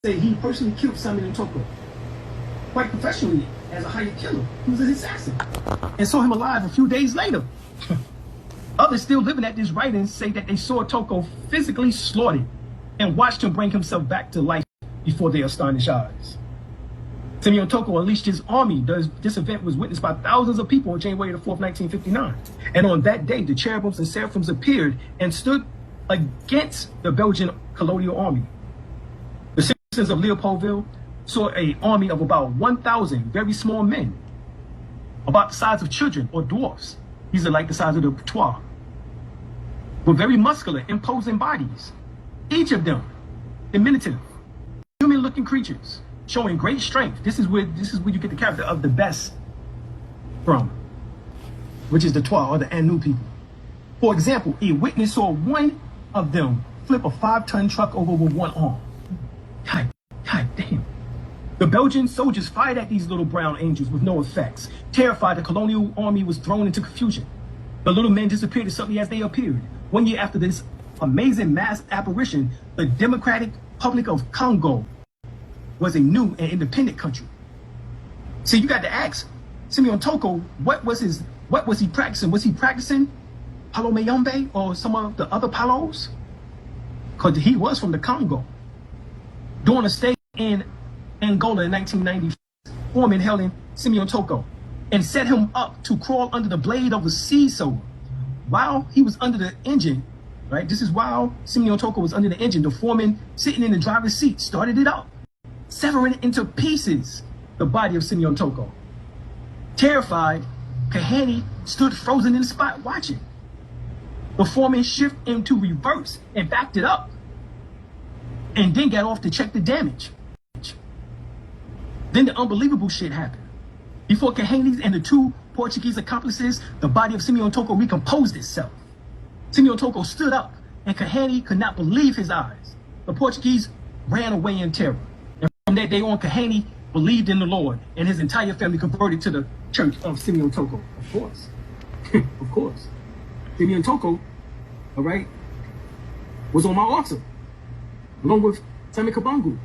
say he personally killed Simeon and Toko, quite professionally as a hired killer. He was an assassin, and saw him alive a few days later. Others still living at this writing say that they saw Toko physically slaughtered and watched him bring himself back to life before their astonished eyes. Simeon Toko unleashed his army. This event was witnessed by thousands of people on January the 4th, 1959. And on that day, the cherubims and seraphims appeared and stood against the Belgian colonial army. The citizens of Leopoldville saw an army of about 1,000 very small men, about the size of children or dwarfs. These are like the size of the Patois, with very muscular, imposing bodies. Each of them diminutive, human-looking creatures, showing great strength. This is where you get the character of the best from, which is the Twa or the Anu people. For example, a witness saw one of them flip a 5-ton truck over with one arm. God damn. The Belgian soldiers fired at these little brown angels with no effects. Terrified, the colonial army was thrown into confusion. The little men disappeared as suddenly as they appeared. 1 year after this amazing mass apparition, the Democratic Republic of Congo was a new and independent country. So you got to ask Simeon Toko, what was he practicing? Was he practicing Palo Mayombe or some of the other Palos? Because he was from the Congo. During a stay in Angola in 1990, foreman held in Simeon Toko and set him up to crawl under the blade of a sea sower. While he was under the engine, right? This is while Simeon Toko was under the engine, the foreman sitting in the driver's seat started it up, severing into pieces the body of Simeon Toko. Terrified, Kahani stood frozen in the spot watching. The foreman shifted into reverse and backed it up, and then got off to check the damage. Then the unbelievable shit happened. Before Kahani and the 2 Portuguese accomplices, the body of Simeon Toko recomposed itself. Simeon Toko stood up, and Kahani could not believe his eyes. The Portuguese ran away in terror. And from that day on, Kahani believed in the Lord, and his entire family converted to the church of Simeon Toko. Of course. Of course. Simeon Toko, all right, was on my altar, along with Sami Kabangu.